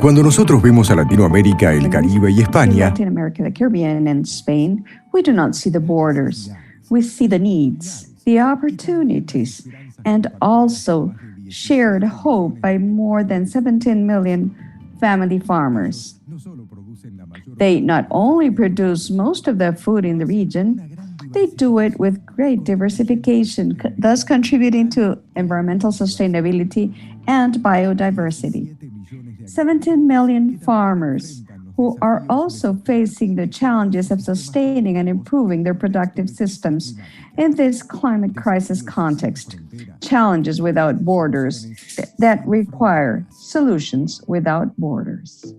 Cuando nosotros vemos a Latinoamérica, el Caribe y España, Latin America, the Caribbean, and Spain, we do not see the borders. We see the needs, the opportunities, and also shared hope by more than 17 million family farmers. They not only produce most of their food in the region, they do it with great diversification, thus contributing to environmental sustainability and biodiversity. 17 million farmers who are also facing the challenges of sustaining and improving their productive systems in this climate crisis context. Challenges without borders that require solutions without borders.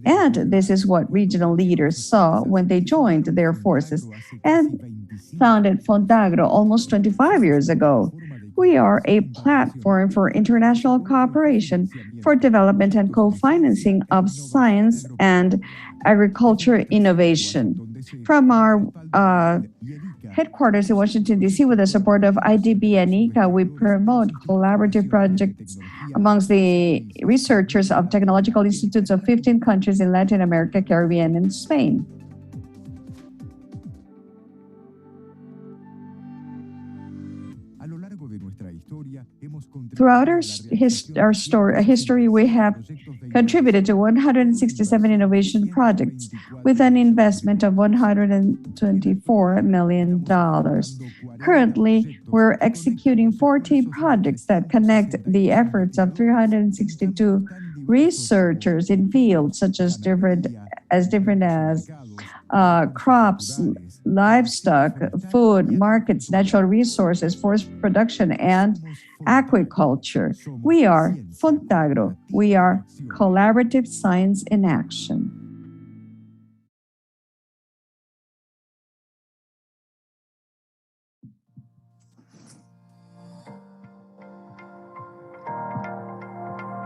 And this is what regional leaders saw when they joined their forces and founded Fontagro almost 25 years ago. We are a platform for international cooperation for development and co-financing of science and agriculture innovation. From our headquarters in Washington, D.C., with the support of IDB and ICA, we promote collaborative projects amongst the researchers of technological institutes of 15 countries in Latin America, Caribbean, and Spain. Throughout our history, we have contributed to 167 innovation projects with an investment of $124 million. Currently, we're executing 40 projects that connect the efforts of 362 researchers in fields such as different as crops, livestock, food, markets, natural resources, forest production, and aquaculture. We are Fontagro. We are collaborative science in action.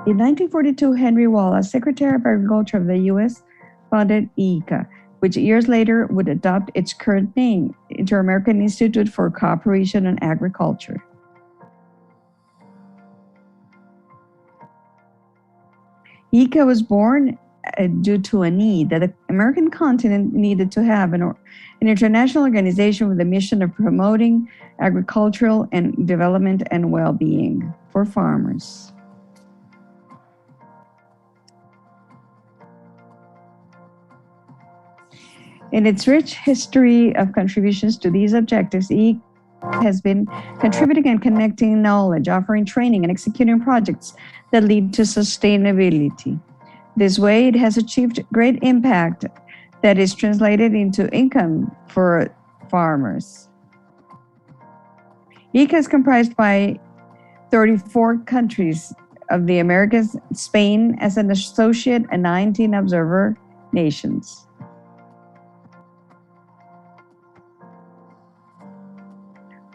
In 1942, Henry Wallace, Secretary of Agriculture of the U.S., founded ICA, which years later would adopt its current name, Inter-American Institute for Cooperation on Agriculture. ICA was born due to a need that the American continent needed to have an international organization with the mission of promoting agricultural and development and well-being for farmers. In its rich history of contributions to these objectives, ICA has been contributing and connecting knowledge, offering training, and executing projects that lead to sustainability. This way, it has achieved great impact that is translated into income for farmers. ICA is comprised by 34 countries of the Americas, Spain as an associate, and 19 observer nations.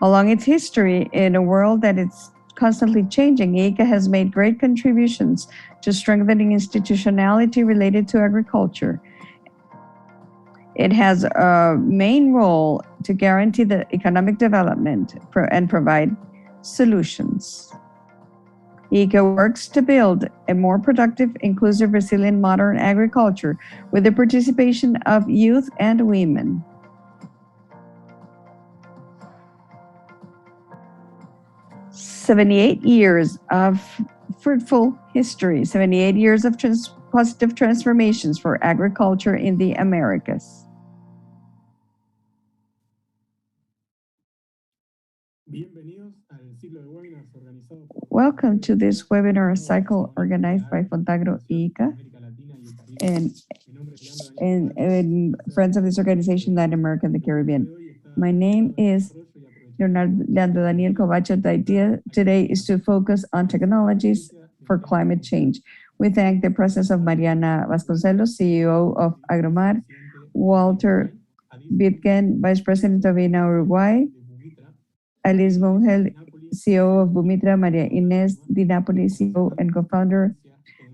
Along its history, in a world that is constantly changing, ICA has made great contributions to strengthening institutionality related to agriculture. It has a main role to guarantee the economic development and provide solutions. ICA works to build a more productive, inclusive, resilient, modern agriculture with the participation of youth and women. 78 years of fruitful history, 78 years of positive transformations for agriculture in the Americas. Welcome to this webinar cycle organized by Fontagro ICA and friends of this organization, Latin America and the Caribbean. My name is Leandro Daniel Covacho. The idea today is to focus on technologies for climate change. We thank the presence of Mariana Vasconcelos, CEO of Agromar, Walter Bitgen, Vice President of INA Uruguay, Alice Mungel, CEO of Bumitra, Maria Inés Di Napoli, CEO and co-founder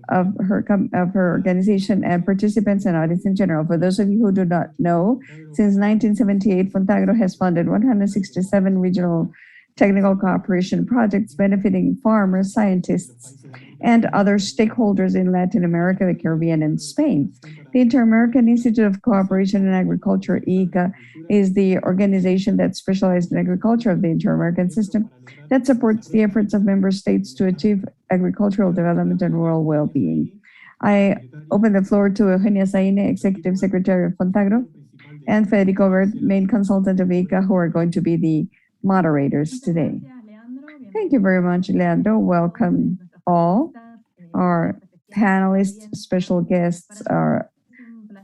of her organization, and participants and audience in general. For those of you who do not know, since 1978, Fontagro has funded 167 regional technical cooperation projects benefiting farmers, scientists, and other stakeholders in Latin America, the Caribbean, and Spain. The Inter-American Institute of Cooperation in Agriculture, ICA, is the organization that specializes in agriculture of the Inter-American system that supports the efforts of member states to achieve agricultural development and rural well-being. I open the floor to Eugenia Saine, Executive Secretary of Fontagro, and Federico Vert, main consultant of ICA, who are going to be the moderators today. Thank you very much, Leandro. Welcome all our panelists, special guests, our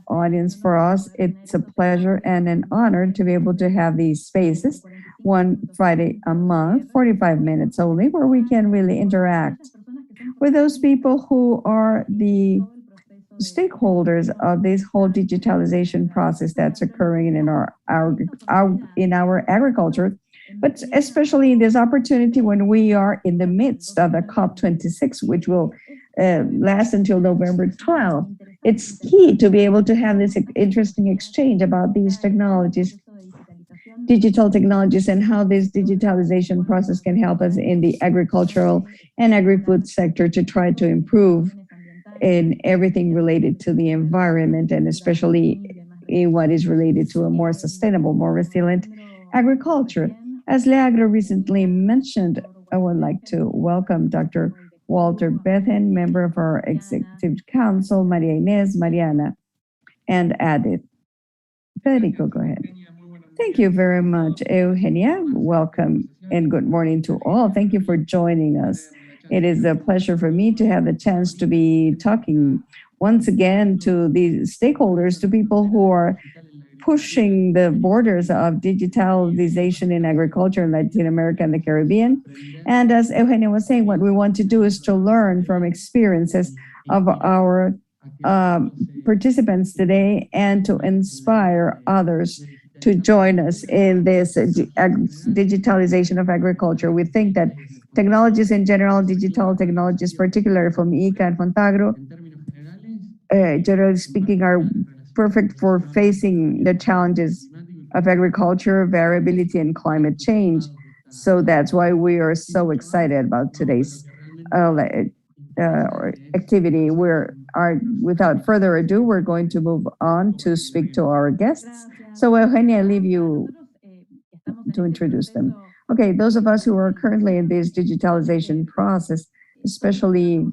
audience. For us, it's a pleasure and an honor to be able to have these spaces, one Friday a month, 45 minutes only, where we can really interact with those people who are the stakeholders of this whole digitalization process that's occurring in our agriculture, but especially in this opportunity when we are in the midst of the COP26, which will last until November 12th. It's key to be able to have this interesting exchange about these technologies, digital technologies, and how this digitalization process can help us in the agricultural and agri-food sector to try to improve in everything related to the environment, and especially in what is related to a more sustainable, more resilient agriculture. As Leandro recently mentioned, I would like to welcome Dr. Walter Bethen, member of our Executive Council, Maria Inés, Mariana, and Adit. Federico, go ahead. Thank you very much, Eugenia. Welcome and good morning to all. Thank you for joining us. It is a pleasure for me to have the chance to be talking once again to the stakeholders, to people who are pushing the borders of digitalization in agriculture in Latin America and the Caribbean. And as Eugenia was saying, what we want to do is to learn from experiences of our participants today and to inspire others to join us in this digitalization of agriculture. We think that technologies in general, digital technologies, particularly from ICA and Fontagro, generally speaking, are perfect for facing the challenges of agriculture, variability, and climate change. So that's why we are so excited about today's activity. Without further ado, we're going to move on to speak to our guests. So Eugenia, I leave you to introduce them. Okay, those of us who are currently in this digitalization process, especially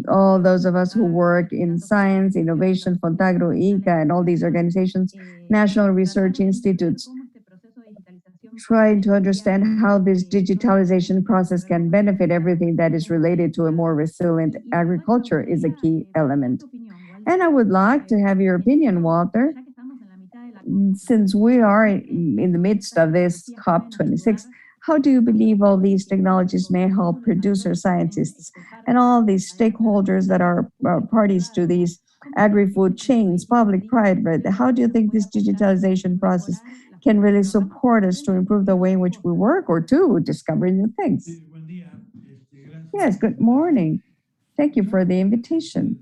all those of us who work in science, innovation, Fontagro, ICA, and all these organizations, national research institutes, trying to understand how this digitalization process can benefit everything that is related to a more resilient agriculture is a key element. And I would like to have your opinion, Walter. Since we are in the midst of this COP26, how do you believe all these technologies may help producers, scientists, and all these stakeholders that are parties to these agri-food chains, public, private? How do you think this digitalization process can really support us to improve the way in which we work or to discover new things? Yes, good morning. Thank you for the invitation.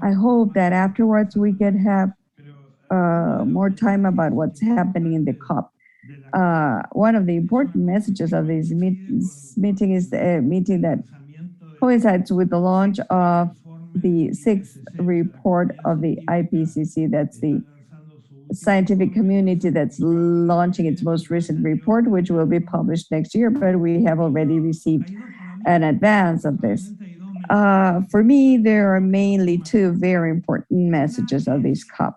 I hope that afterwards we can have more time about what's happening in the COP. One of the important messages of this meeting is a meeting that coincides with the launch of the sixth report of the IPCC. That's the scientific community that's launching its most recent report, which will be published next year, but we have already received an advance of this. For me, there are mainly two very important messages of this COP.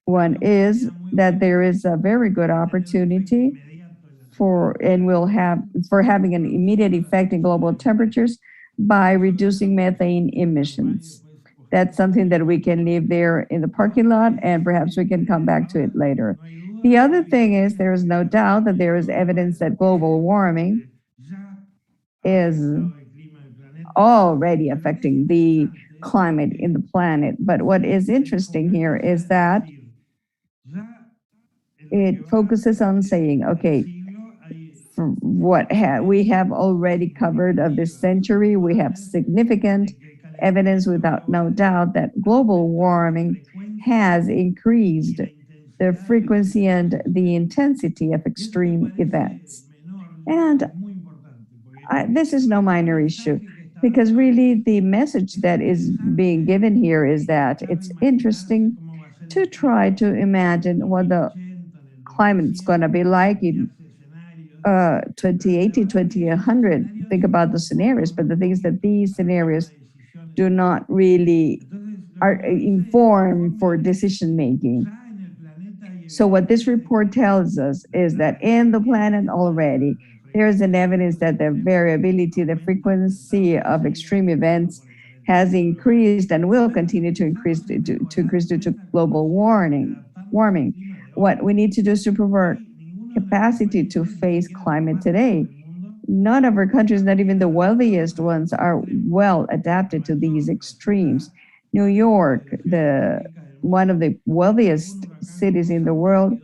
One is that there is a very good opportunity for having an immediate effect in global temperatures by reducing methane emissions. That's something that we can leave there in the parking lot, and perhaps we can come back to it later. The other thing is there is no doubt that there is evidence that global warming is already affecting the climate in the planet. But what is interesting here is that it focuses on saying, okay, from what we have already covered of this century, we have significant evidence without no doubt that global warming has increased the frequency and the intensity of extreme events. And this is no minor issue because really the message that is being given here is that it's interesting to try to imagine what the climate's going to be like in 2080, 2100. Think about the scenarios, but the thing is that these scenarios do not really are informed for decision making. So what this report tells us is that in the planet already, there is an evidence that the variability, the frequency of extreme events has increased and will continue to increase due to global warming. What we need to do is to improve our capacity to face climate today. None of our countries, not even the wealthiest ones, are well adapted to these extremes. New York, the one of the wealthiest cities in the world,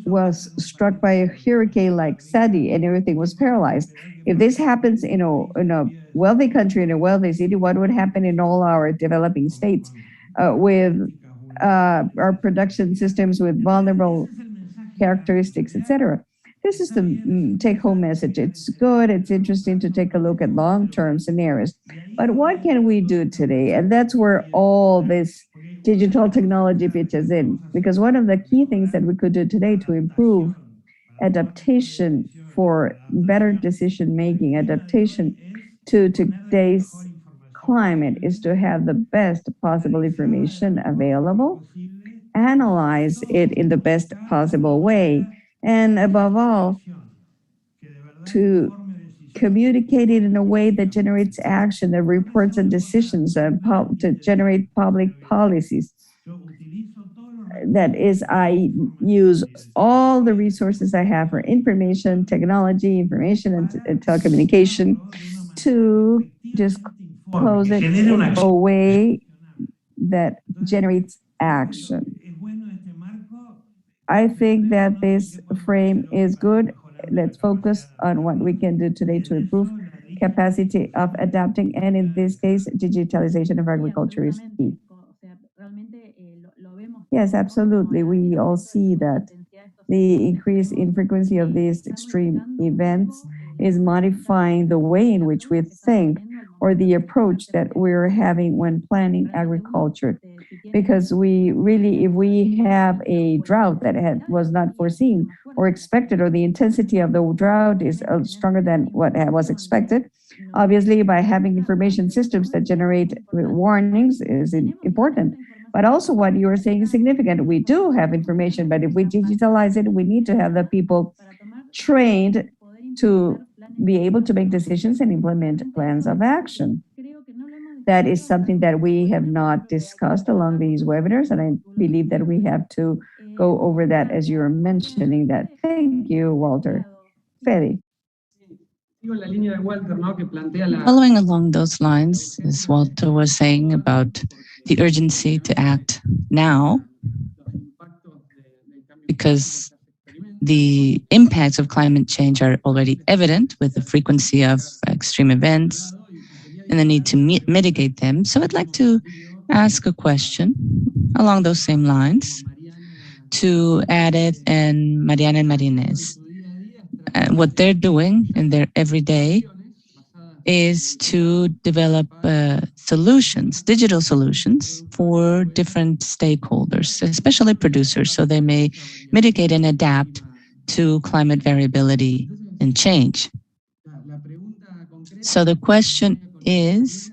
was struck by a hurricane like Sandy and everything was paralyzed. If this happens in a wealthy country, in a wealthy city, what would happen in all our developing states with our production systems with vulnerable characteristics, etc.? This is the take home message. It's good, it's interesting to take a look at long term scenarios. But what can we do today? And that's where all this digital technology pitches in. Because one of the key things that we could do today to improve adaptation for better decision making, adaptation to today's climate is to have the best possible information available, analyze it in the best possible way, and above all, to communicate it in a way that generates action, that reports and decisions, and to generate public policies. That is, I use all the resources I have for information, technology, information, and telecommunication to just close it in a way that generates action. I think that this frame is good. Let's focus on what we can do today to improve capacity of adapting, and in this case, digitalization of agriculture is key. Yes, absolutely. We all see that the increase in frequency of these extreme events is modifying the way in which we think or the approach that we're having when planning agriculture. Because we really, if we have a drought that was not foreseen or expected, or the intensity of the drought is stronger than what was expected, obviously by having information systems that generate warnings is important. But also what you are saying is significant. We do have information, but if we digitalize it, we need to have the people trained to be able to make decisions and implement plans of action. That is something that we have not discussed along these webinars, and I believe that we have to go over that as you're mentioning that. Thank you, Walter. Feli. Following along those lines, as Walter was saying about the urgency to act now, because the impacts of climate change are already evident with the frequency of extreme events and the need to mitigate them. So I'd like to ask a question along those same lines to Edith and Mariana and Marinez. What they're doing in their everyday is to develop solutions, digital solutions for different stakeholders, especially producers, so they may mitigate and adapt to climate variability and change. So the question is,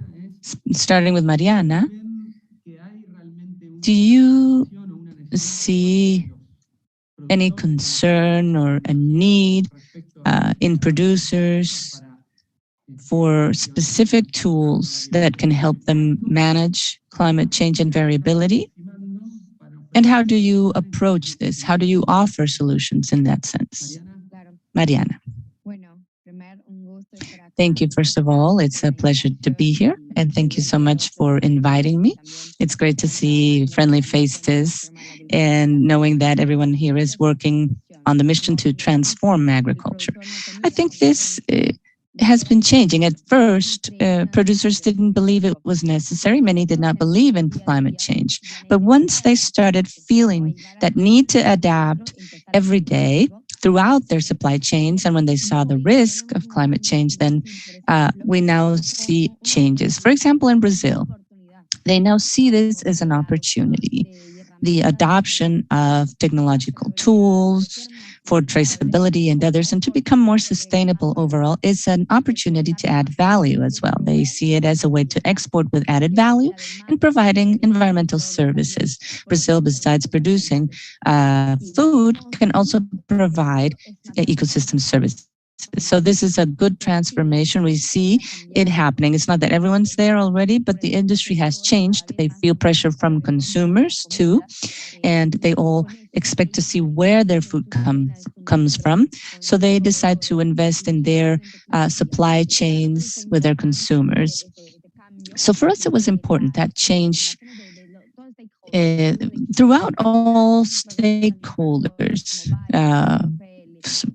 starting with Mariana, do you see any concern or a need in producers for specific tools that can help them manage climate change and variability? And how do you approach this? How do you offer solutions in that sense? Mariana. Thank you, first of all. It's a pleasure to be here, and thank you so much for inviting me. It's great to see friendly faces and knowing that everyone here is working on the mission to transform agriculture. I think this has been changing. At first, producers didn't believe it was necessary. Many did not believe in climate change. But once they started feeling that need to adapt every day throughout their supply chains, and when they saw the risk of climate change, then we now see changes. For example, in Brazil, they now see this as an opportunity. The adoption of technological tools for traceability and others, and to become more sustainable overall, is an opportunity to add value as well. They see it as a way to export with added value and providing environmental services. Brazil, besides producing food, can also provide ecosystem services. So this is a good transformation. We see it happening. It's not that everyone's there already, but the industry has changed. They feel pressure from consumers too, and they all expect to see where their food comes from. So they decide to invest in their supply chains with their consumers. So for us, it was important that change throughout all stakeholders,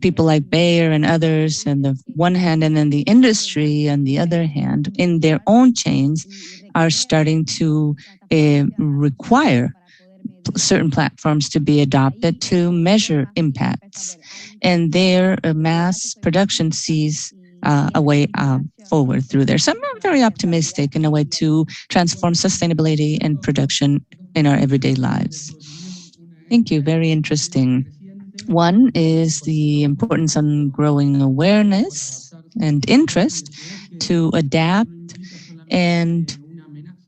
people like Bayer and others on the one hand, and then the industry on the other hand, in their own chains, are starting to require certain platforms to be adopted to measure impacts. And their mass production sees a way forward through there. So I'm very optimistic in a way to transform sustainability and production in our everyday lives. Thank you. Very interesting. One is the importance on growing awareness and interest to adapt, and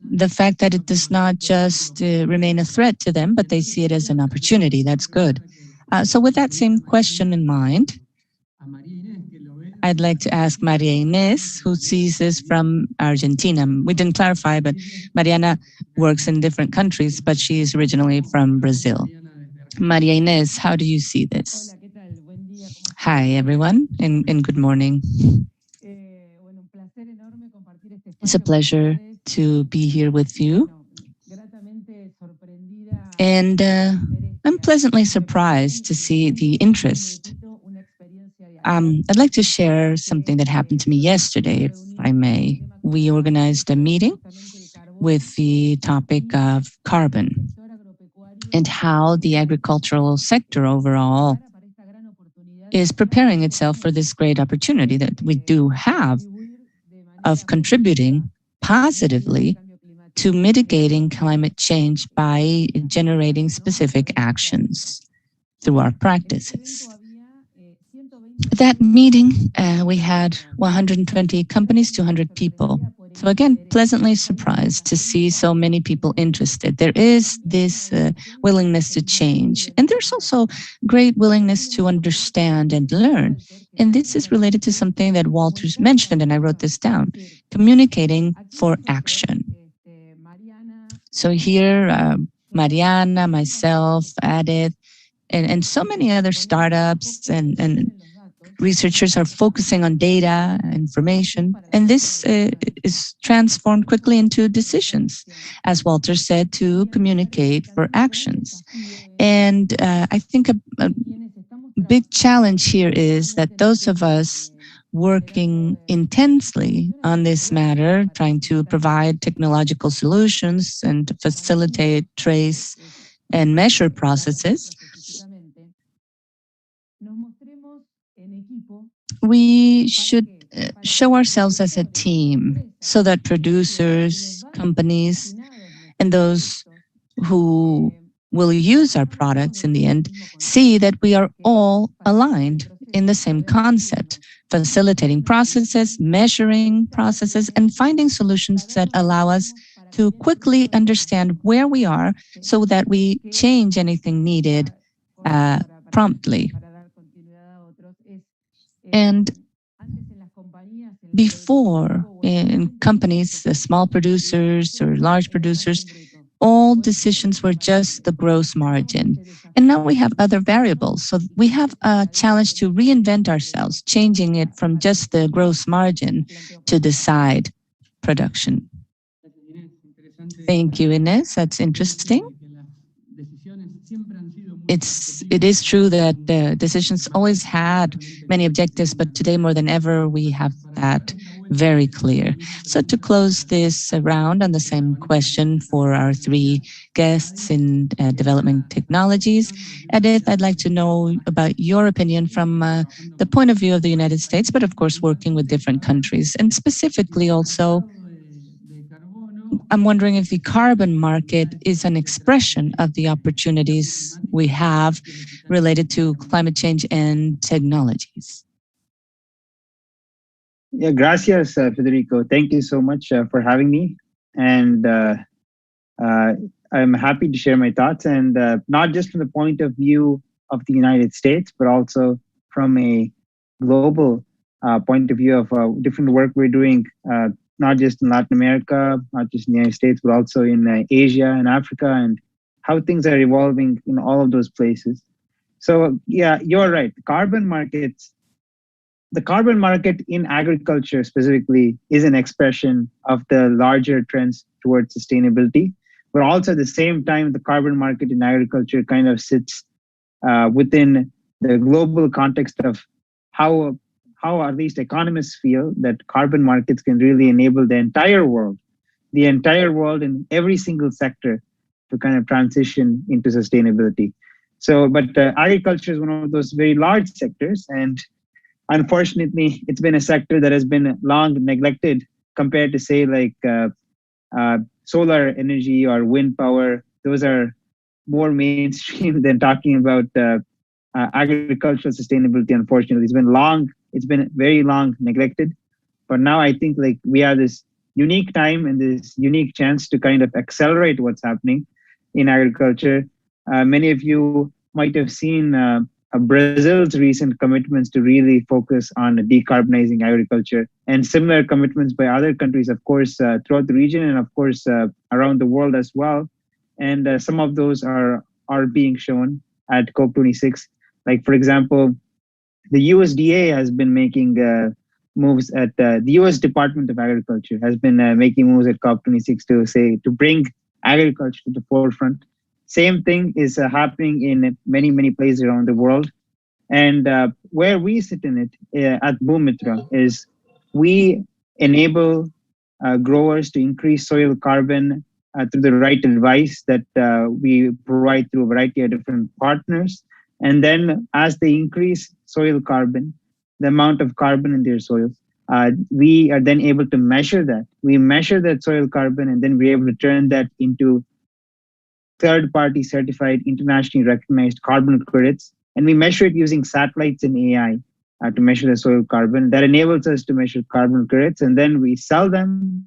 the fact that it does not just remain a threat to them, but they see it as an opportunity. That's good. So with that same question in mind, I'd like to ask Maria Inés, who sees this from Argentina. We didn't clarify, but Mariana works in different countries, but she is originally from Brazil. Maria Inés, how do you see this? Hi, everyone, and good morning. It's a pleasure to be here with you. And I'm pleasantly surprised to see the interest. I'd like to share something that happened to me yesterday, if I may. We organized a meeting with the topic of carbon and how the agricultural sector overall is preparing itself for this great opportunity that we do have of contributing positively to mitigating climate change by generating specific actions through our practices. At that meeting, we had 120 companies, 200 people. So again, pleasantly surprised to see so many people interested. There is this willingness to change, and there's also great willingness to understand and learn. And this is related to something that Walters mentioned, and I wrote this down, communicating for action. So here, Mariana, myself, Adit, and so many other startups and researchers are focusing on data, information, and this is transformed quickly into decisions, as Walter said, to communicate for actions. And I think a big challenge here is that those of us working intensely on this matter, trying to provide technological solutions and to facilitate, trace, and measure processes, we should show ourselves as a team so that producers, companies, and those who will use our products in the end see that we are all aligned in the same concept, facilitating processes, measuring processes, and finding solutions that allow us to quickly understand where we are so that we change anything needed promptly. And before, in companies, the small producers or large producers, all decisions were just the gross margin. And now we have other variables. So we have a challenge to reinvent ourselves, changing it from just the gross margin to the side production. Thank you, Ines. That's interesting. it is true that decisions always had many objectives, but today more than ever, we have that very clear. So to close this round on the same question for our three guests in development technologies, Edith, I'd like to know about your opinion from the point of view of the United States, but of course working with different countries, and specifically also I'm wondering if the carbon market is an expression of the opportunities we have related to climate change and technologies. Yeah, gracias, Federico. Thank you so much for having me. And uh, I'm happy to share my thoughts, and not just from the point of view of the United States, but also from a global point of view of different work we're doing, not just in Latin America, not just in the United States, but also in Asia and Africa, and how things are evolving in all of those places. So yeah, you're right. The carbon market in agriculture specifically is an expression of the larger trends towards sustainability. But also at the same time, the carbon market in agriculture kind of sits within the global context of how how at least economists feel that carbon markets can really enable the entire world in every single sector to kind of transition into sustainability. So, but agriculture is one of those very large sectors, and unfortunately, it's been a sector that has been long neglected compared to, say, like solar energy or wind power. Those are more mainstream than talking about agricultural sustainability. Unfortunately, it's been very long neglected. But now I think like we have this unique time and this unique chance to kind of accelerate what's happening in agriculture. Many of you might have seen Brazil's recent commitments to really focus on decarbonizing agriculture, and similar commitments by other countries, of course, throughout the region and of course around the world as well. And some of those are being shown at COP26. Like for example, the USDA has been making moves at the US Department of Agriculture has been making moves at COP26 to say to bring agriculture to the forefront. Same thing is happening in many places around the world. And where we sit in it at Bhumitra is we enable growers to increase soil carbon through the right advice that we provide through a variety of different partners. And then as they increase soil carbon, the amount of carbon in their soils, we are then able to measure that. We measure that soil carbon, and then we're able to turn that into third-party certified, internationally recognized carbon credits. And we measure it using satellites and AI to measure the soil carbon. That enables us to measure carbon credits, and then we sell them.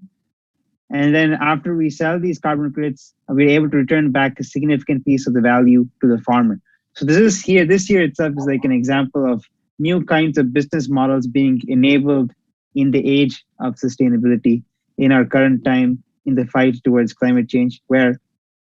And then after we sell these carbon credits, we're able to return back a significant piece of the value to the farmer. So this here itself is like an example of new kinds of business models being enabled in the age of sustainability in our current time in the fight towards climate change, where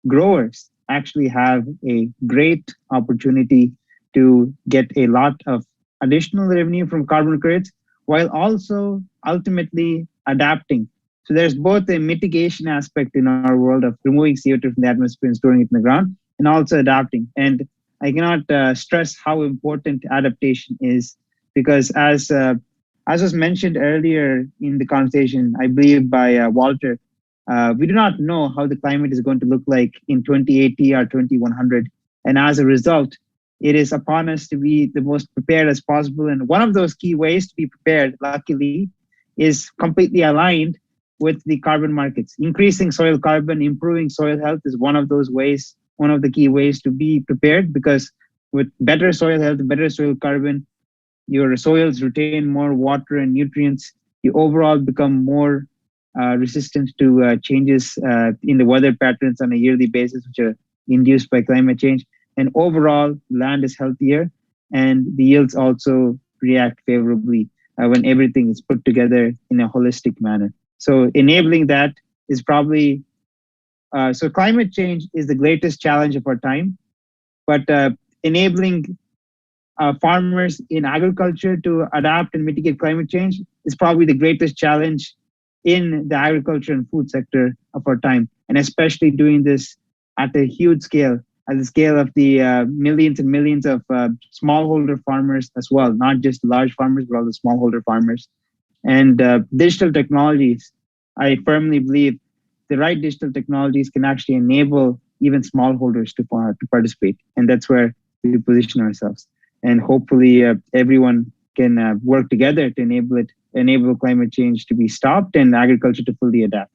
growers actually have a great opportunity to get a lot of additional revenue from carbon credits while also ultimately adapting. So there's both a mitigation aspect in our world of removing CO2 from the atmosphere and storing it in the ground, and also adapting. And I cannot stress how important adaptation is, because as was mentioned earlier in the conversation, I believe by Walter, we do not know how the climate is going to look like in 2080 or 2100. And as a result, it is upon us to be the most prepared as possible. And one of those key ways to be prepared, luckily, is completely aligned with the carbon markets. Increasing soil carbon, improving soil health is one of those ways, one of the key ways to be prepared, because with better soil health, better soil carbon, your soils retain more water and nutrients. You overall become more resistant to changes in the weather patterns on a yearly basis, which are induced by climate change. And overall, land is healthier, and the yields also react favorably when everything is put together in a holistic manner. So enabling that is probably, so climate change is the greatest challenge of our time, but enabling farmers in agriculture to adapt and mitigate climate change is probably the greatest challenge in the agriculture and food sector of our time, and especially doing this at a huge scale at the scale of the millions and millions of smallholder farmers as well, not just large farmers, but all the smallholder farmers. And digital technologies, I firmly believe the right digital technologies can actually enable even smallholders to participate. And that's where we position ourselves. And hopefully everyone can work together to enable climate change to be stopped and agriculture to fully adapt.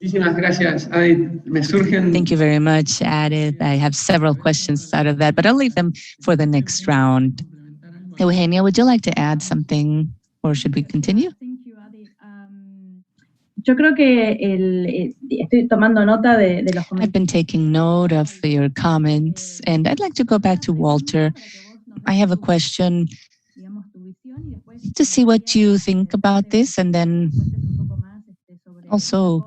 Thank you very much, Adit. I have several questions out of that, but I'll leave them for the next round. Eugenia, would you like to add something, or should we continue? Thank you, Adi. Yo creo que estoy tomando nota de los comentarios. I've been taking note of your comments, and I'd like to go back to Walter. I have a question to see what you think about this, and then also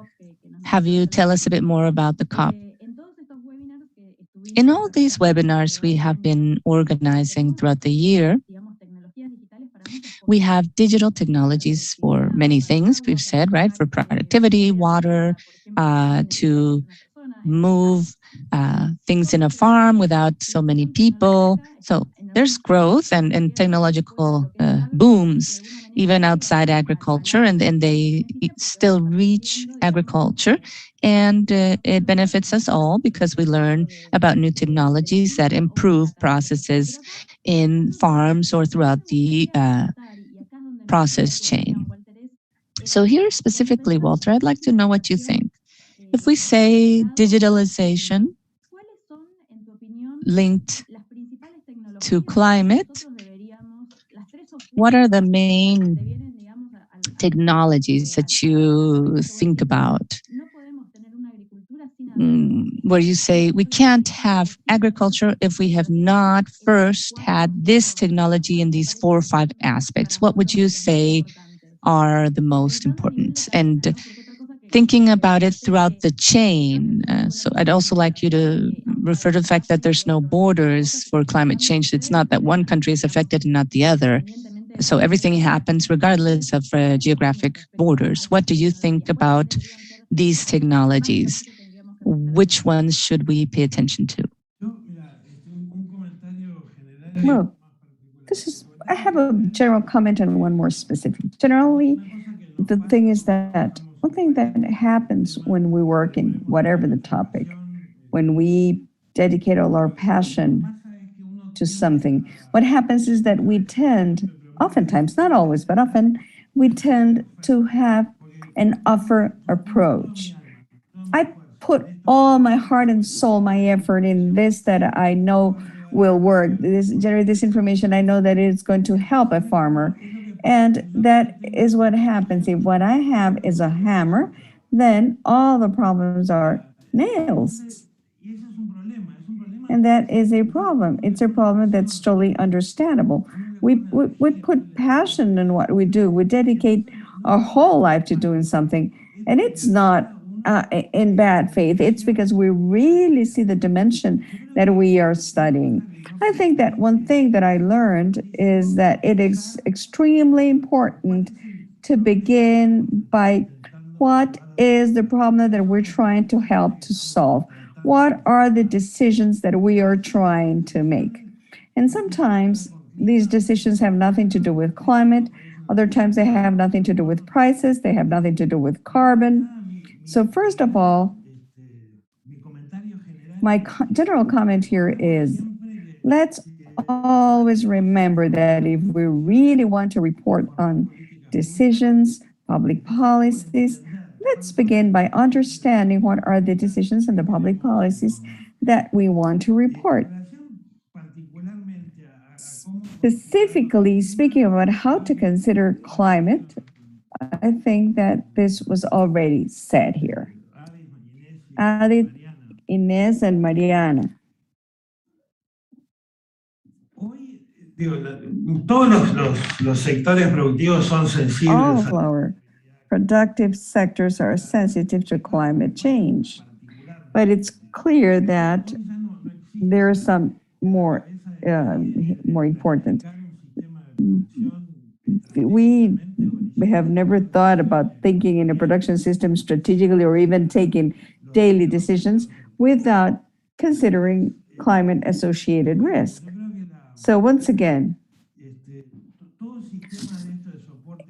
have you tell us a bit more about the COP. In all these webinars we have been organizing throughout the year, we have digital technologies for many things, we've said, right? For productivity, water, to move things in a farm without so many people. So there's growth and technological booms, even outside agriculture, and they still reach agriculture. And it benefits us all because we learn about new technologies that improve processes in farms or throughout the process chain. So here specifically, Walter, I'd like to know what you think. If we say digitalization linked to climate, what are the main technologies that you think about? Where you say we can't have agriculture if we have not first had this technology in these 4 or 5 aspects. What would you say are the most important? And thinking about it throughout the chain. So I'd also like you to refer to the fact that there's no borders for climate change. It's not that one country is affected and not the other. So everything happens regardless of geographic borders. What do you think about these technologies? Which ones should we pay attention to? Well, I have a general comment and one more specific. Generally, the thing is that one thing that happens when we work in whatever the topic, when we dedicate all our passion to something, what happens is that we tend, oftentimes, not always, but often, we tend to have an offer approach. I put all my heart and soul, my effort in this that I know will work. Generate this information, I know that it's going to help a farmer. And that is what happens. If what I have is a hammer, then all the problems are nails. And that is a problem. It's a problem that's totally understandable. We put passion in what we do. We dedicate our whole life to doing something. And it's not in bad faith. It's because we really see the dimension that we are studying. I think that one thing that I learned is that it is extremely important to begin by what is the problem that we're trying to help to solve? What are the decisions that we are trying to make? And sometimes these decisions have nothing to do with climate. Other times they have nothing to do with prices. They have nothing to do with carbon. So first of all, my general comment here is, let's always remember that if we really want to report on decisions, public policies, let's begin by understanding what are the decisions and the public policies that we want to report. Specifically speaking about how to consider climate, I think that this was already said here. Adit, Inés, and Mariana. All of our productive sectors are sensitive to climate change, but it's clear that there are some more important. We have never thought about thinking in a production system strategically or even taking daily decisions without considering climate associated risk. So once again,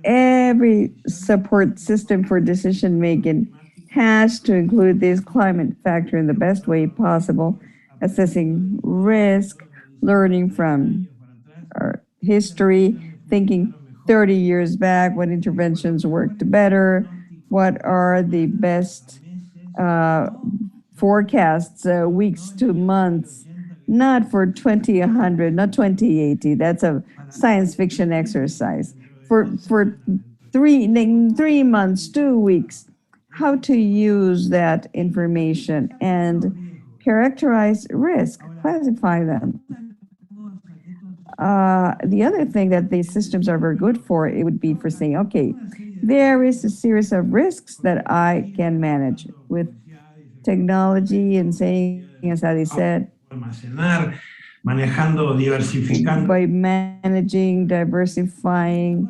every support system for decision making has to include this climate factor in the best way possible, assessing risk, learning from our history, thinking 30 years back what interventions worked better, what are the best uh, forecasts, weeks to months, not for 2100, not 2080. That's a science fiction exercise. For 3 months, 2 weeks, how to use that information and characterize risk, classify them. The other thing that these systems are very good for, it would be for saying, okay, there is a series of risks that I can manage with technology and saying, as Adi said, by managing, diversifying,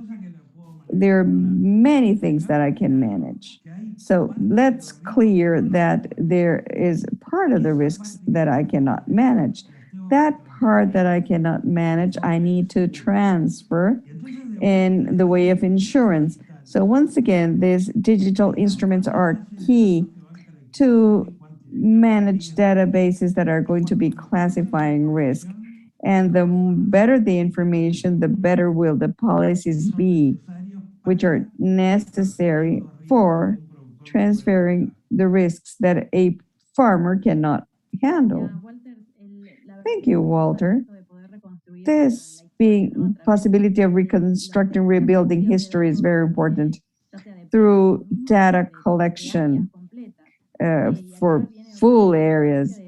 there are many things that I can manage. So let's clear that there is part of the risks that I cannot manage. That part that I cannot manage, I need to transfer in the way of insurance. So once again, these digital instruments are key to manage databases that are going to be classifying risk. And the better the information, the better will the policies be, which are necessary for transferring the risks that a farmer cannot handle. Thank you, Walter. This being possibility of reconstructing, rebuilding history is very important through data collection for full areas,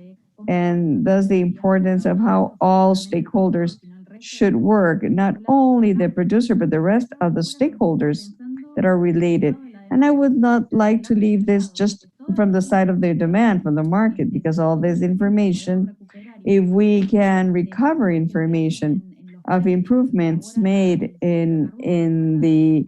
and thus the importance of how all stakeholders should work, not only the producer, but the rest of the stakeholders that are related. And I would not like to leave this just from the side of the demand, from the market, because all this information, if we can recover information of improvements made in the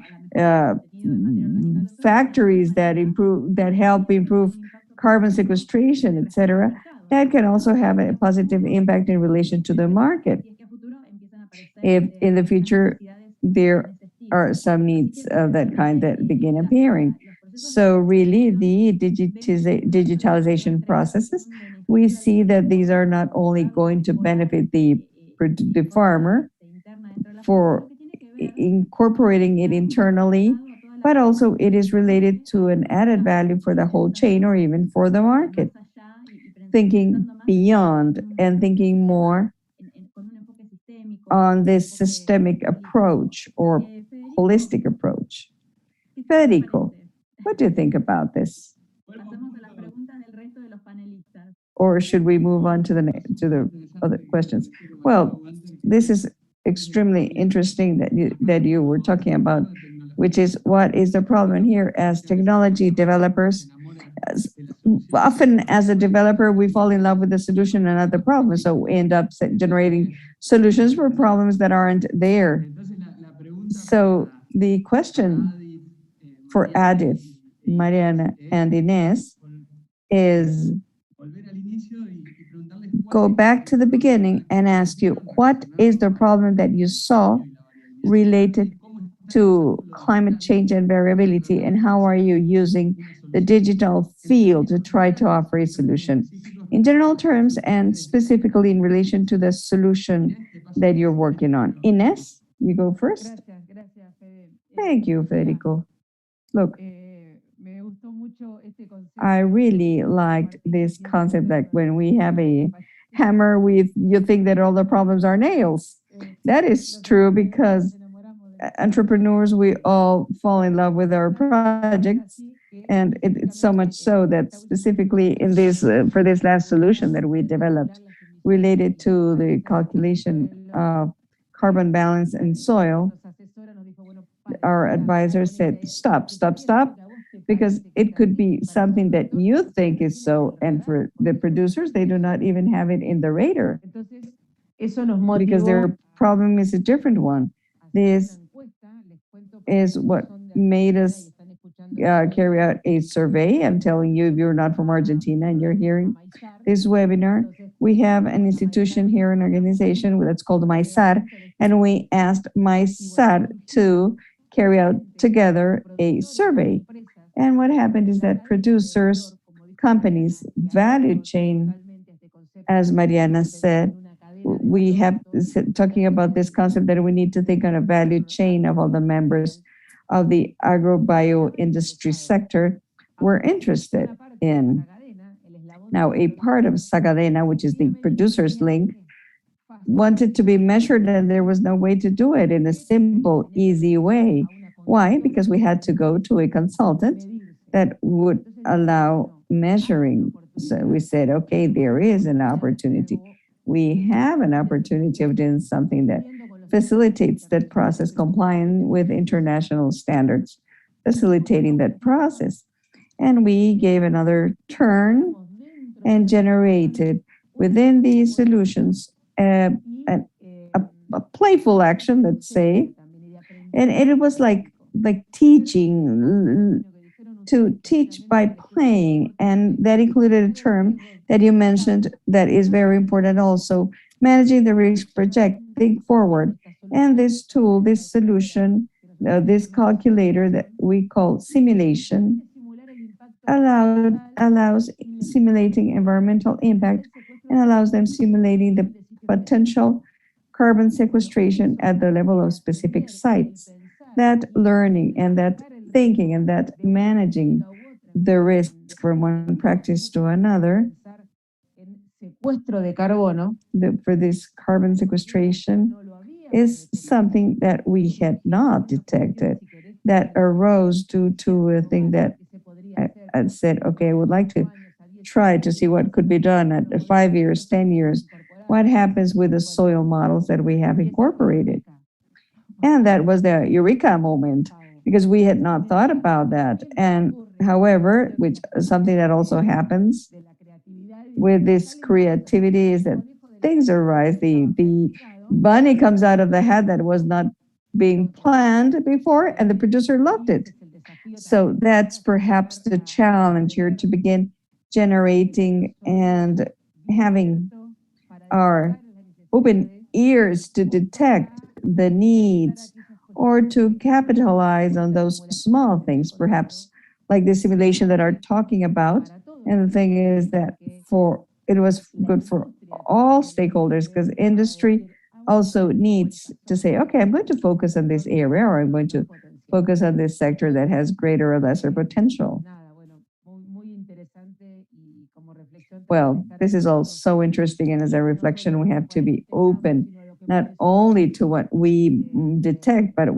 factories that help improve carbon sequestration, etc., that can also have a positive impact in relation to the market. If in the future there are some needs of that kind that begin appearing. So really the digitalization processes, we see that these are not only going to benefit the farmer for incorporating it internally, but also it is related to an added value for the whole chain or even for the market. Thinking beyond and thinking more on this systemic approach or holistic approach. Federico, what do you think about this? Or should we move on to the other questions? Well, this is extremely interesting that you were talking about, which is what is the problem here as technology developers. Often as a developer, we fall in love with the solution and not the problem. So we end up generating solutions for problems that aren't there. So the question for Adif, Mariana, and Inés is go back to the beginning and ask you, what is the problem that you saw related to climate change and variability, and how are you using the digital field to try to offer a solution? In general terms, and specifically in relation to the solution that you're working on. Inés, you go first. Thank you, Federico. Look, I really liked this concept that when we have a hammer, you think that all the problems are nails. That is true because entrepreneurs, we all fall in love with our projects. And it's so much so that specifically in this, for this last solution that we developed related to the calculation of carbon balance in soil, our advisor said, stop, stop, stop, because it could be something that you think is so, and for the producers, they do not even have it in the radar because their problem is a different one. This is what made us carry out a survey. I'm telling you, if you're not from Argentina and you're hearing this webinar, we have an institution here, an organization that's called MySAR, and we asked MySAR to carry out together a survey. And what happened is that producers, companies, value chain, as Mariana said, we have talking about this concept that we need to think on a value chain of all the members of the agro-bio industry sector we're interested in. Now, a part of Sagadena, which is the producer's link, wanted to be measured and there was no way to do it in a simple, easy way. Why? Because we had to go to a consultant that would allow measuring. So we said, okay, there is an opportunity. We have an opportunity of doing something that facilitates that process, complying with international standards, facilitating that process. And we gave another turn and generated within these solutions a playful action, let's say. And it was like teaching, to teach by playing. And that included a term that you mentioned that is very important also, managing the risk project, think forward. And this tool, this solution, this calculator that we call simulation, allows simulating environmental impact and allows them simulating the potential carbon sequestration at the level of specific sites. That learning and that thinking and that managing the risk from one practice to another, for this carbon sequestration, is something that we had not detected, that arose due to a thing that I said, okay, I would like to try to see what could be done at 5 years, 10 years. What happens with the soil models that we have incorporated? And that was the eureka moment, because we had not thought about that. And however, which is something that also happens with this creativity, is that things arise. The bunny comes out of the hat that was not being planned before, and the producer loved it. So that's perhaps the challenge here, to begin generating and having our open ears to detect the needs or to capitalize on those small things, perhaps like the simulation that are talking about. And the thing is that it was good for all stakeholders, because industry also needs to say, okay, I'm going to focus on this area, or I'm going to focus on this sector that has greater or lesser potential. Well, this is all so interesting, and as a reflection, we have to be open not only to what we detect, but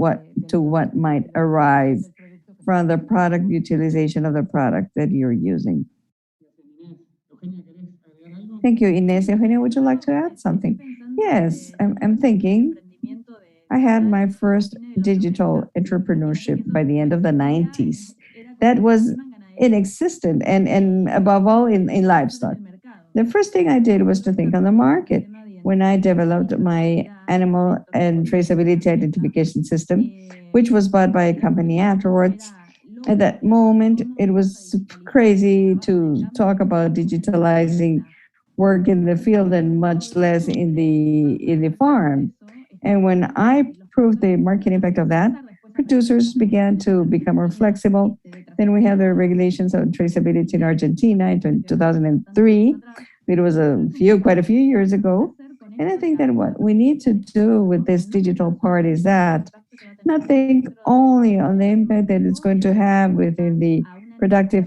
to what might arise from the product utilization of the product that you're using. Thank you, Inés. Eugenia, would you like to add something? Yes, I'm thinking. I had my first digital entrepreneurship by the end of the 90s. That was inexistent, and above all in livestock. The first thing I did was to think on the market. When I developed my animal and traceability identification system, which was bought by a company afterwards, at that moment, it was crazy to talk about digitalizing work in the field and much less in the farm. And when I proved the market impact of that, producers began to become more flexible. Then we have the regulations on traceability in Argentina in 2003. It was quite a few years ago. And I think that what we need to do with this digital part is that not think only on the impact that it's going to have within the productive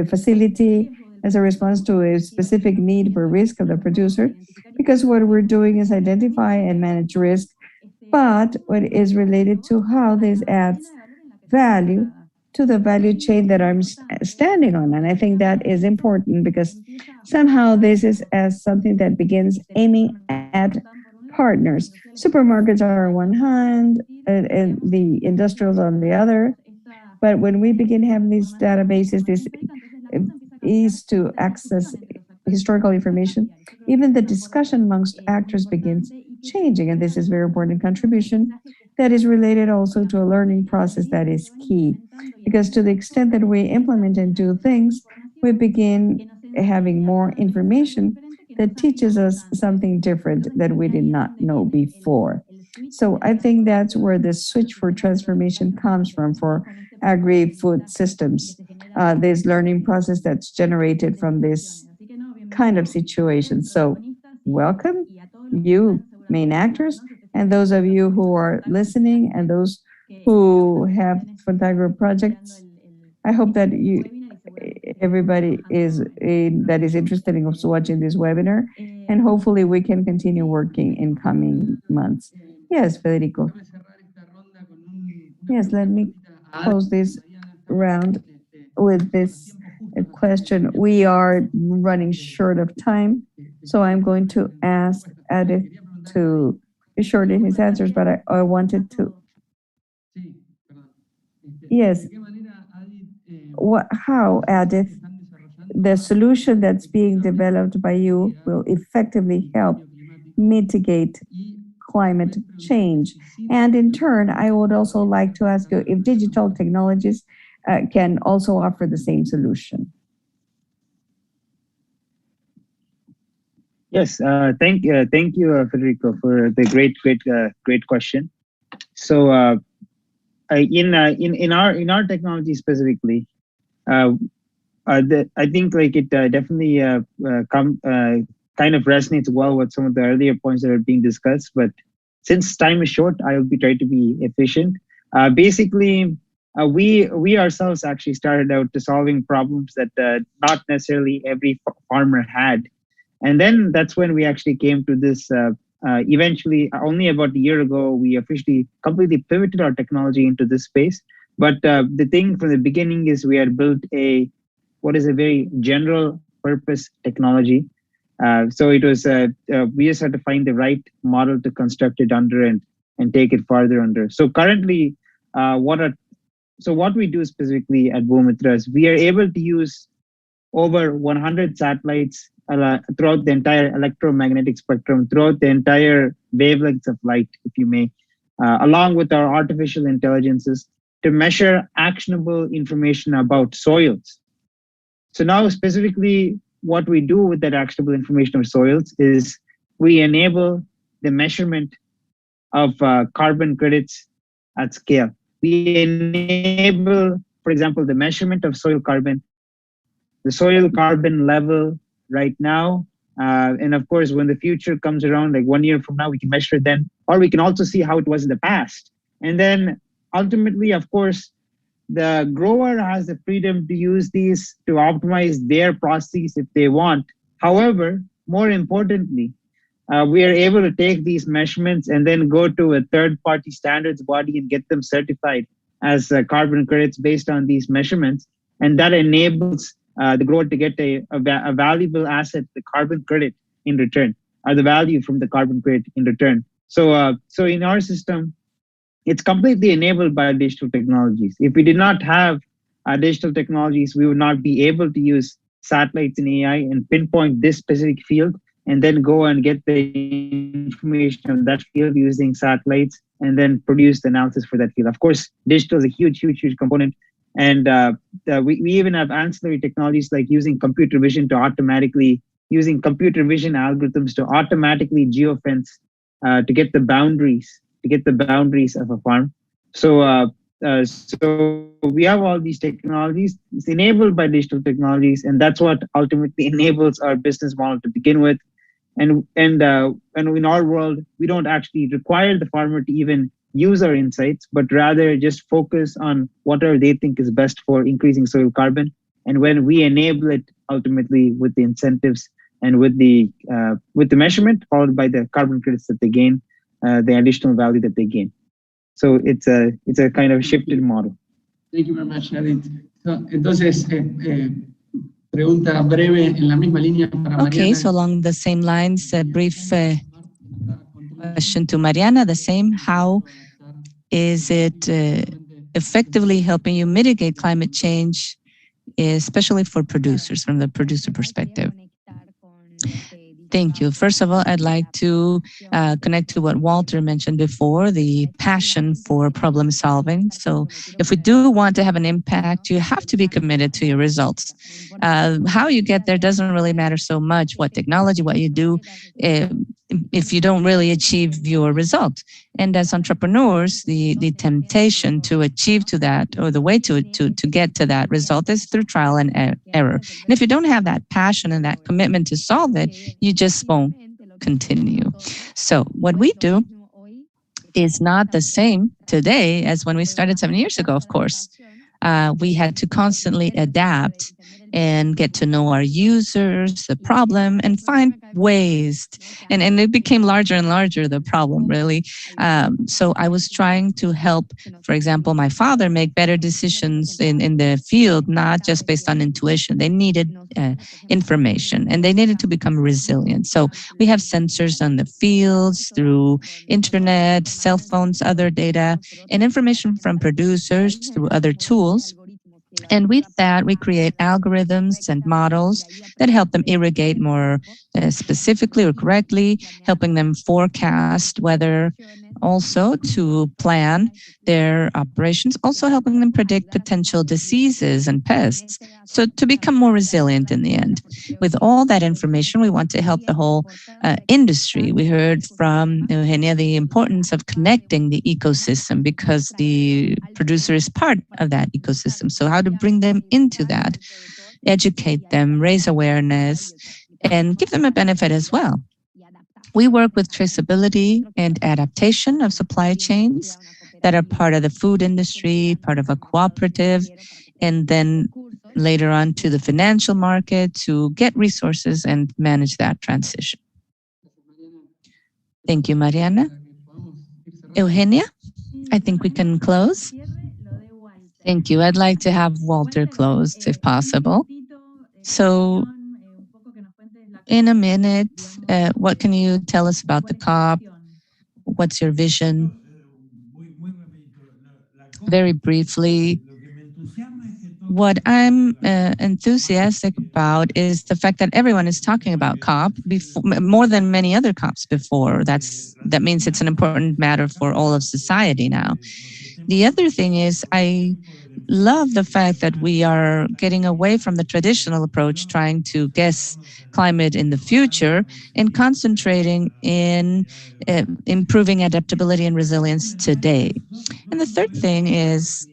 facility as a response to a specific need for risk of the producer, because what we're doing is identify and manage risk, but what is related to how this adds value to the value chain that I'm standing on. And I think that is important, because somehow this is as something that begins aiming at partners. Supermarkets are on one hand and the industrials on the other. But when we begin having these databases, this is to access historical information, even the discussion amongst actors begins changing. And this is very important contribution that is related also to a learning process that is key. Because to the extent that we implement and do things, we begin having more information that teaches us something different that we did not know before. So I think that's where the switch for transformation comes from for agri-food systems, this learning process that's generated from this kind of situation. So welcome, you main actors, and those of you who are listening and those who have Fontagro projects. I hope that everybody that is interested in also watching this webinar, and hopefully we can continue working in coming months. Yes, Federico. Yes, let me close this round with this question. We are running short of time, so I'm going to ask Edith to be short in his answers, but I wanted to. Yes. How, Edith, the solution that's being developed by you will effectively help mitigate climate change? And in turn, I would also like to ask you if digital technologies can also offer the same solution. Yes, thank you, Federico, for the great question. So, in our technology specifically, I think like it definitely kind of resonates well with some of the earlier points that are being discussed. But since time is short, I will be trying to be efficient. Basically, we ourselves actually started out to solving problems that not necessarily every farmer had. And then that's when we actually came to this. Eventually, only about a year ago, we officially completely pivoted our technology into this space. But the thing from the beginning is we had built what is a very general purpose technology. So it was we just had to find the right model to construct it under and take it farther under. So currently, what we do specifically at Bhumitra is we are able to use over 100 satellites throughout the entire electromagnetic spectrum, throughout the entire wavelengths of light, if you may, along with our artificial intelligences to measure actionable information about soils. So now specifically what we do with that actionable information of soils is we enable the measurement of carbon credits at scale. We enable, for example, the measurement of soil carbon, the soil carbon level right now. And of course, when the future comes around, like 1 year from now, we can measure it then, or we can also see how it was in the past. And then ultimately, of course, the grower has the freedom to use these to optimize their processes if they want. However, more importantly, we are able to take these measurements and then go to a third-party standards body and get them certified as carbon credits based on these measurements. And that enables the grower to get a valuable asset, the carbon credit in return, or the value from the carbon credit in return. So, so in our system, it's completely enabled by digital technologies. If we did not have digital technologies, we would not be able to use satellites and AI and pinpoint this specific field and then go and get the information of that field using satellites and then produce the analysis for that field. Of course, digital is a huge component. And we even have ancillary technologies like using computer vision using computer vision algorithms to automatically geofence to get the boundaries of a farm. So we have all these technologies. It's enabled by digital technologies, and that's what ultimately enables our business model to begin with. And in our world, we don't actually require the farmer to even use our insights, but rather just focus on whatever they think is best for increasing soil carbon. And when we enable it ultimately with the incentives and with the measurement, followed by the carbon credits that they gain, the additional value that they gain. So it's a kind of shifted model. Thank you very much, Edith. Entonces, pregunta breve en la misma línea para Mariana. Okay, so along the same lines, a brief question to Mariana, the same. How is it effectively helping you mitigate climate change, especially for producers, from the producer perspective? Thank you. First of all, I'd like to connect to what Walter mentioned before, the passion for problem solving. So if we do want to have an impact, you have to be committed to your results. How you get there doesn't really matter so much, what technology, what you do, uh, if you don't really achieve your result. And as entrepreneurs, the temptation to achieve to that, or the way to get to that result, is through trial and error. And if you don't have that passion and that commitment to solve it, you just won't continue. So what we do is not the same today as when we started 7 years ago, of course. We had to constantly adapt and get to know our users, the problem, and find ways. And it became larger and larger, the problem, really. So I was trying to help, for example, my father make better decisions in the field, not just based on intuition. They needed information and they needed to become resilient. So we have sensors on the fields through internet, cell phones, other data, and information from producers through other tools. And with that, we create algorithms and models that help them irrigate more specifically or correctly, helping them forecast weather, also to plan their operations, also helping them predict potential diseases and pests. So to become more resilient in the end. With all that information, we want to help the whole industry. We heard from Eugenia the importance of connecting the ecosystem because the producer is part of that ecosystem. So how to bring them into that, educate them, raise awareness, and give them a benefit as well. We work with traceability and adaptation of supply chains that are part of the food industry, part of a cooperative, and then later on to the financial market to get resources and manage that transition. Thank you, Mariana. Eugenia, I think we can close. Thank you. I'd like to have Walter close if possible. So in a minute, what can you tell us about the COP? What's your vision? Very briefly, what I'm enthusiastic about is the fact that everyone is talking about COP before, more than many other COPs before. That means it's an important matter for all of society now. The other thing is I love the fact that we are getting away from the traditional approach, trying to guess climate in the future, and concentrating in improving adaptability and resilience today. And the third thing is,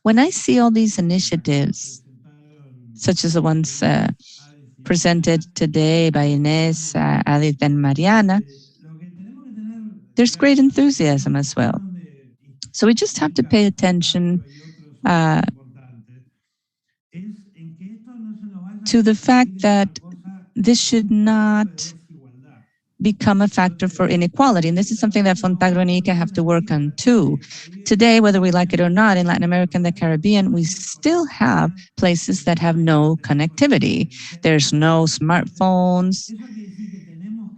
when I see all these initiatives, such as the ones presented today by Ines, Adit, and Mariana, there's great enthusiasm as well. So we just have to pay attention to the fact that this should not become a factor for inequality. And this is something that Fontagro and ICA have to work on too. Today, whether we like it or not, in Latin America and the Caribbean, we still have places that have no connectivity. There's no smartphones.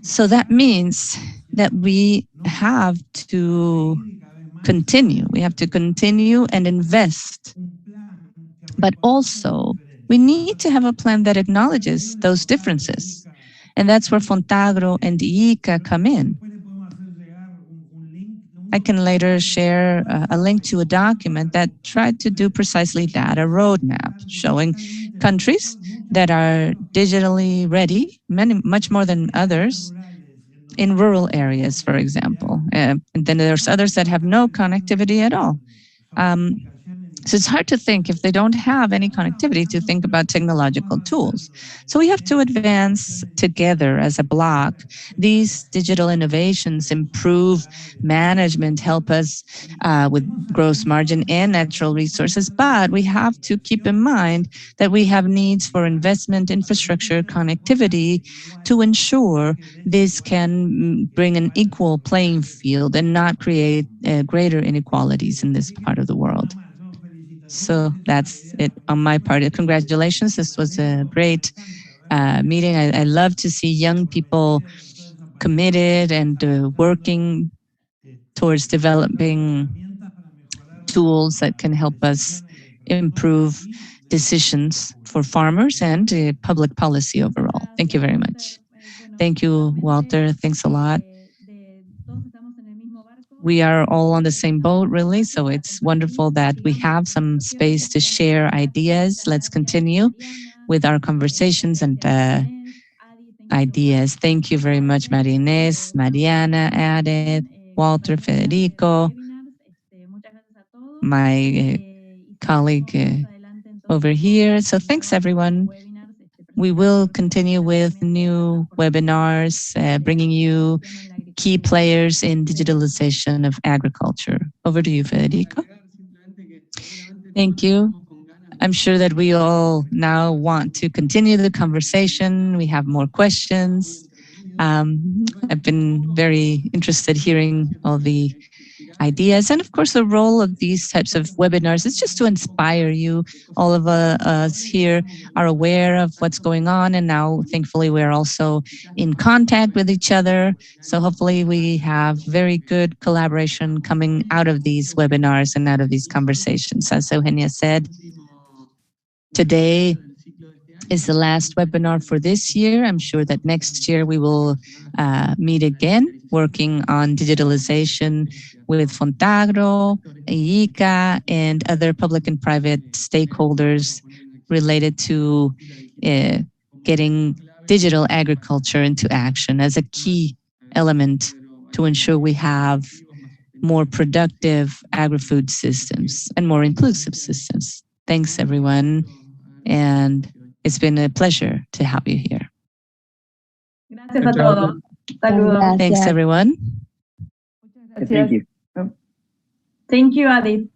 So that means that we have to continue. We have to continue and invest. But also, we need to have a plan that acknowledges those differences. And that's where Fontagro and ICA come in. I can later share a link to a document that tried to do precisely that, a roadmap showing countries that are digitally ready, much more than others, in rural areas, for example. And then there's others that have no connectivity at all. So it's hard to think, if they don't have any connectivity, to think about technological tools. So we have to advance together as a block. These digital innovations improve management, help us with gross margin and natural resources, but we have to keep in mind that we have needs for investment, infrastructure, connectivity to ensure this can bring an equal playing field and not create greater inequalities in this part of the world. So that's it on my part. Congratulations. This was a great meeting. I love to see young people committed and working towards developing tools that can help us improve decisions for farmers and public policy overall. Thank you very much. Thank you, Walter. Thanks a lot. We are all on the same boat, really, so it's wonderful that we have some space to share ideas. Let's continue with our conversations and ideas. Thank you very much, Maria Inés, Mariana, Edith, Walter, Federico, my colleague over here. So thanks, everyone. We will continue with new webinars, bringing you key players in digitalization of agriculture. Over to you, Federico. Thank you. I'm sure that we all now want to continue the conversation. We have more questions. I've been very interested hearing all the ideas. And of course, the role of these types of webinars is just to inspire you. All of us here are aware of what's going on. And now, thankfully, we're also in contact with each other. So hopefully we have very good collaboration coming out of these webinars and out of these conversations. As Eugenia said, today is the last webinar for this year. I'm sure that next year we will meet again, working on digitalization with Fontagro, IICA, and other public and private stakeholders related to getting digital agriculture into action as a key element to ensure we have more productive agri-food systems and more inclusive systems. Thanks, everyone. And it's been a pleasure to have you here. Gracias a todos. Saludos. Thanks, everyone. Thank you. Thank you, Adi.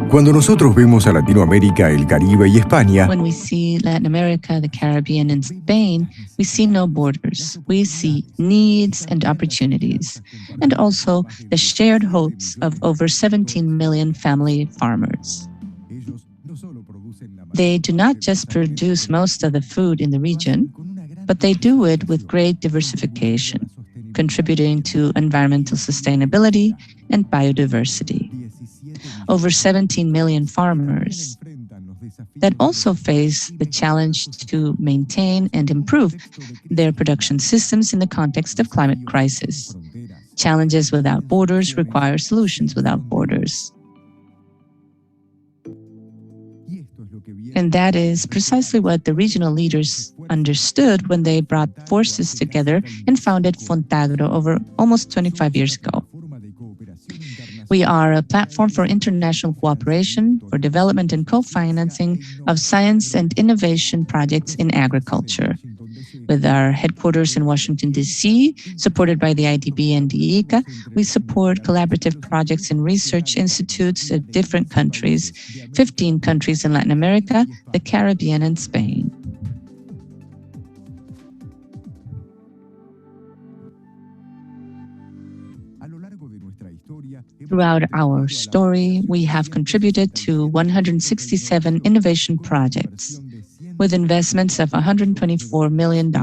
Cuando nosotros vemos a Latinoamérica, el Caribe y España, When we see Latin America, the Caribbean, and Spain, we see no borders. We see needs and opportunities, and also the shared hopes of over 17 million family farmers. They do not just produce most of the food in the region, but they do it with great diversification, contributing to environmental sustainability and biodiversity. Over 17 million farmers that also face the challenge to maintain and improve their production systems in the context of climate crisis. Challenges without borders require solutions without borders. And that is precisely what the regional leaders understood when they brought forces together and founded Fontagro over almost 25 years ago. We are a platform for international cooperation, for development and co-financing of science and innovation projects in agriculture. With our headquarters in Washington, D.C., supported by the IDB and the IICA, we support collaborative projects in research institutes at different countries, 15 countries in Latin America, the Caribbean, and Spain. Throughout our story, we have contributed to 167 innovation projects with investments of $124 million.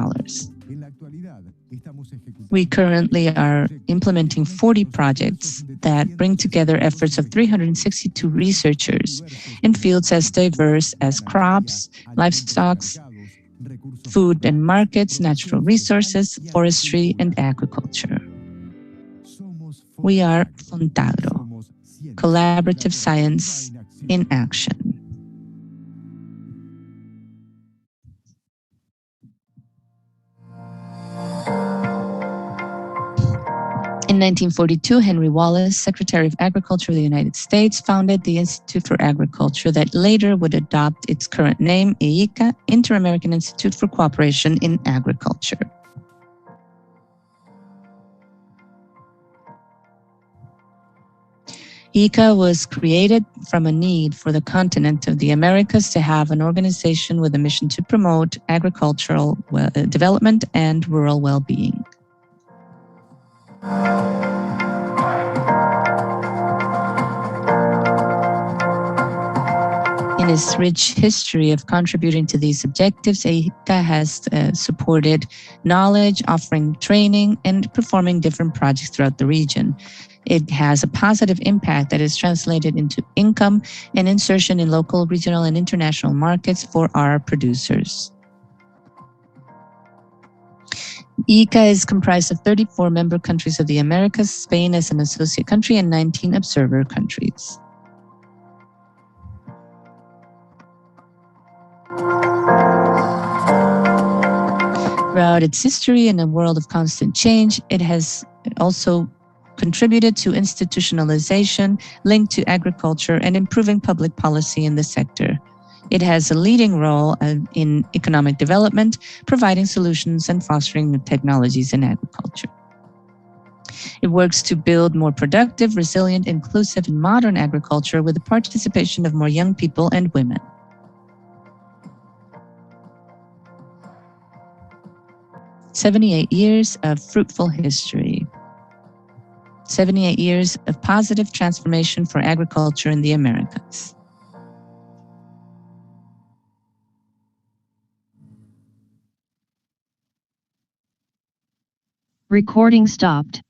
We currently are implementing 40 projects that bring together efforts of 362 researchers in fields as diverse as crops, livestock, food and markets, natural resources, forestry, and agriculture. We are Fontagro, collaborative science in action. In 1942, Henry Wallace, Secretary of Agriculture of the United States, founded the Institute for Agriculture that later would adopt its current name, IICA, Inter-American Institute for Cooperation in Agriculture. IICA was created from a need for the continent of the Americas to have an organization with a mission to promote agricultural development and rural well-being. In In its rich history of contributing to these objectives, AgTech has supported knowledge, offering training, and performing different projects throughout the region. It has a positive impact that is translated into income and insertion in local, regional, and international markets for our producers. ICA is comprised of 34 member countries of the Americas, Spain as an associate country, and 19 observer countries. Throughout its history in a world of constant change, it has also contributed to institutionalization linked to agriculture and improving public policy in the sector. It has a leading role in economic development, providing solutions and fostering new technologies in agriculture. It works to build more productive, resilient, inclusive, and modern agriculture with the participation of more young people and women. "78 years of fruitful history. 78 years of positive transformation for agriculture in the Americas." Recording stopped.